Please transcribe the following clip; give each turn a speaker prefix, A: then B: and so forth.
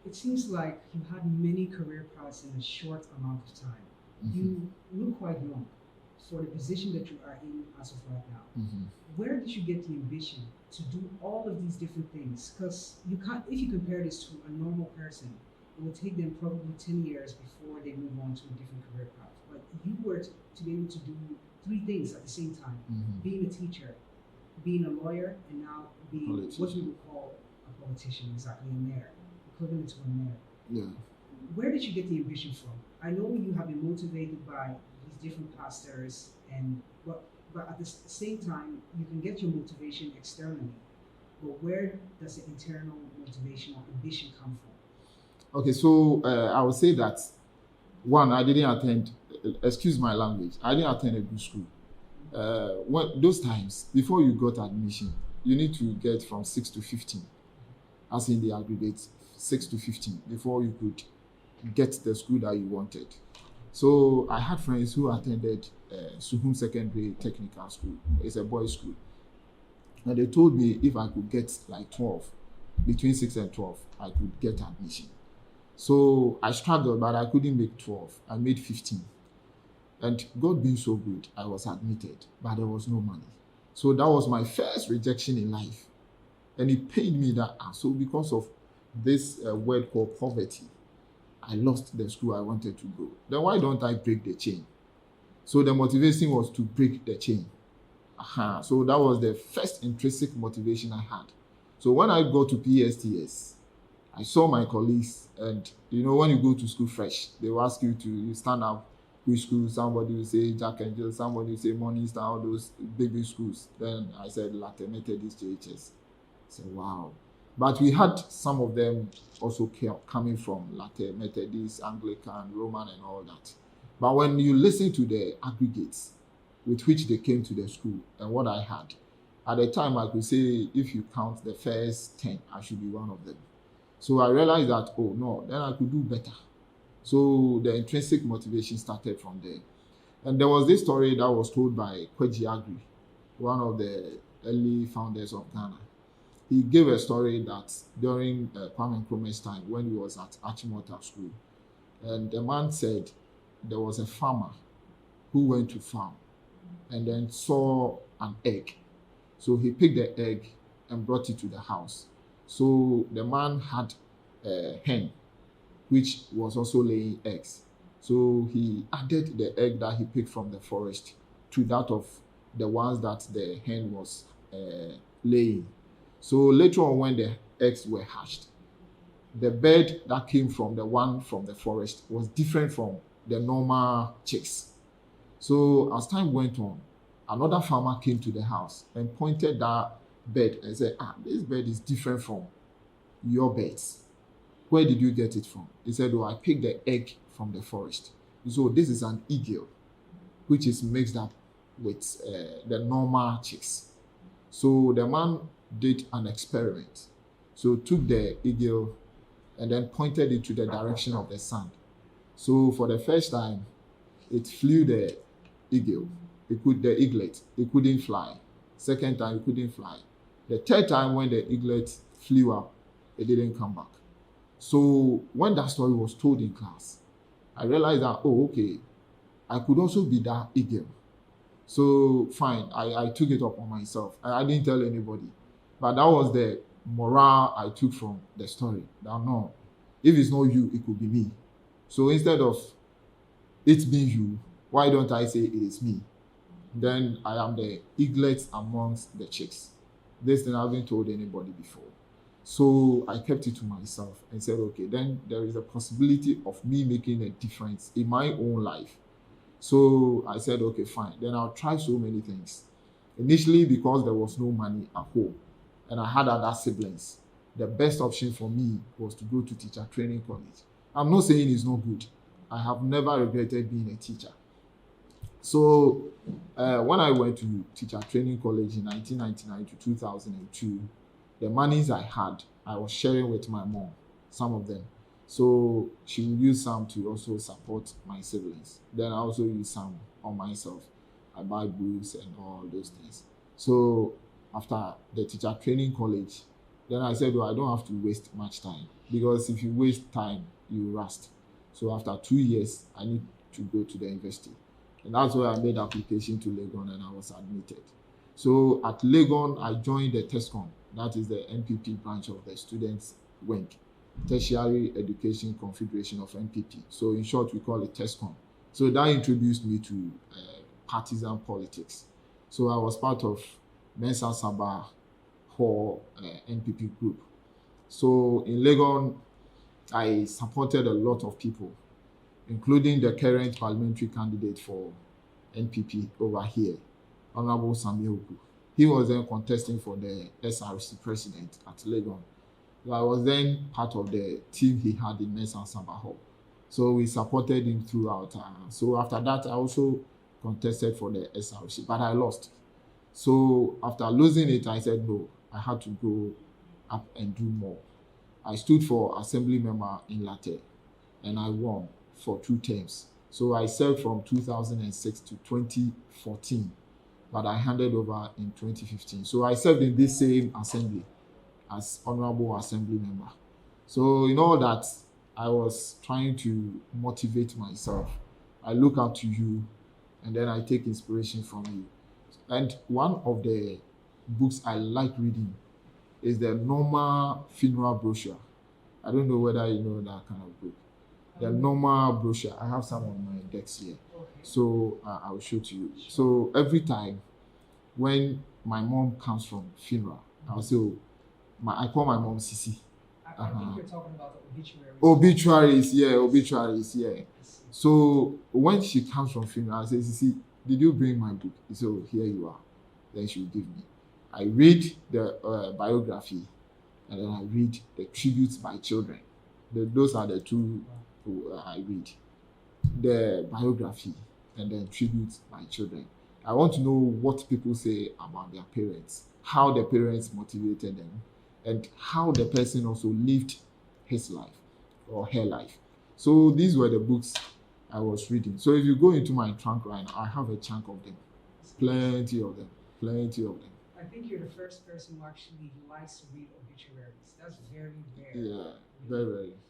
A: it seems like you had many career paths in a short amount of time.
B: Mm-hmm.
A: You look quite young for the position that you are in as of right now.
B: Mm-hmm.
A: Where did you get the ambition to do all of these different things? Because you can't, if you compare this to a normal person, it would take them probably 10 years before they move on to a different career path. But you were to be able to do three things at the same time:
B: Mm-hmm.
A: being a teacher, being a lawyer, and now being what we
B: Politician.
A: would call a politician, exactly a mayor, equivalent to a mayor.
B: Yeah.
A: Where did you get the ambition from? I know you have been motivated by these different pastors, and but at the same time, you can get your motivation externally. But where does the internal motivation or ambition come from?
B: Okay, so I would say that one, I didn't attend. Excuse my language. I didn't attend a good school. Those times before you got admission, you need to get from 6 to 15, as in the aggregate 6 to 15, before you could get the school that you wanted. So I had friends who attended Suhum Secondary Technical School. It's a boys' school, and they told me if I could get like 12, between 6 and 12, I could get admission. So I struggled, but I couldn't make 12. I made 15. And God being so good, I was admitted, but there was no money. So that was my first rejection in life. And it pained me that, so because of this word called poverty, I lost the school I wanted to go. Then why don't I break the chain? So the motivation was to break the chain. So that was the first intrinsic motivation I had. So when I got to PSTS, I saw my colleagues, and when you go to school fresh, they will ask you to stand up, which school. Somebody will say Jack and Jill, somebody will say Morning Star, all those big schools. Then I said Latte Methodist JHS. I said, wow. But we had some of them also coming from Latte Methodist, Anglican, Roman, and all that. But when you listen to the aggregates with which they came to the school and what I had, at the time I could say if you count the first 10, I should be one of them. So I realized that, oh no, then I could do better. So the intrinsic motivation started from there. And there was this story that was told by Kweji Agri, one of the early founders of Ghana. He gave a story that during Kwame Nkrumah's time, when he was at Achimota School, and the man said there was a farmer who went to farm and then saw an egg. So he picked the egg and brought it to the house. So the man had a hen which was also laying eggs. So he added the egg that he picked from the forest to that of the ones that the hen was laying. So later on, when the eggs were hatched, the bird that came from the one from the forest was different from the normal chicks. So as time went on, another farmer came to the house and pointed that bird and said, this bird is different from your birds. Where did you get it from? He said, I picked the egg from the forest. So this is an eagle, which is mixed up with the normal chicks. So the man did an experiment. So took the eagle and then pointed it to the direction of the sun. So for the first time, it flew the eagle. The eaglet. It couldn't fly. Second time, it couldn't fly. The third time, when the eaglet flew up, it didn't come back. So when that story was told in class, I realized that, okay, I could also be that eagle. So fine, I took it up on myself. I didn't tell anybody. But that was the morale I took from the story. That no, if it's not you, it could be me. So instead of it being you, why don't I say it is me? Then I am the eaglet amongst the chicks. This thing I haven't told anybody before. So I kept it to myself and said, okay, then there is a possibility of me making a difference in my own life. So I said, okay, fine. Then I'll try so many things. Initially, because there was no money at home and I had other siblings, the best option for me was to go to teacher training college. I'm not saying it's not good. I have never regretted being a teacher. So when I went to teacher training college in 1999 to 2002, the monies I had, I was sharing with my mom, some of them. So she would use some to also support my siblings. Then I also use some on myself. I buy books and all those things. So after the teacher training college, Then I said, well, I don't have to waste much time, because if you waste time, you rust. So after 2 years, I need to go to the university. And that's where I made application to Legon and I was admitted. So at Legon, I joined the TESCOM, that is the NPP branch of the students' wing, Tertiary Education Confederation of NPP. So in short, we call it TESCOM. So that introduced me to partisan politics. So I was part of Mensa Sabah for NPP group. So in Legon, I supported a lot of people, including the current parliamentary candidate for NPP over here, Honorable Sami Oku. He was then contesting for the SRC president at Legon. So I was then part of the team he had in Mensa Sabah. So we supported him throughout. So after that, I also contested for the SRC, but I lost. So after losing it, I said, no, I had to go up and do more. I stood for assembly member in Latte, and I won for 2 terms. So I served from 2006 to 2014, but I handed over in 2015. So I served in this same assembly as honorable assembly member. So in all that, I was trying to motivate myself. I look up to you, and then I take inspiration from you. And one of the books I like reading is the normal funeral brochure. I don't know whether you know that kind of book. The normal brochure. I have some on my desk here. So I'll show to you. So every time when my mom comes from funeral, I'll say, oh, I call my mom Sisi.
A: I think you're talking about the obituaries.
B: Obituaries, yeah. So when she comes from funeral, I say, Sisi, did you bring my book? He said, oh, here you are. Then she will give me. I read the biography, and then I read the tributes by children. Those are the two I read. The biography and then tributes by children. I want to know what people say about their parents, how the parents motivated them, and how the person also lived his life or her life. So these were the books I was reading. So if you go into my trunk right now, I have a chunk of them. Plenty of them.
A: I think you're the first person who actually likes to read obituaries. That's very rare.
B: Yeah, very, very.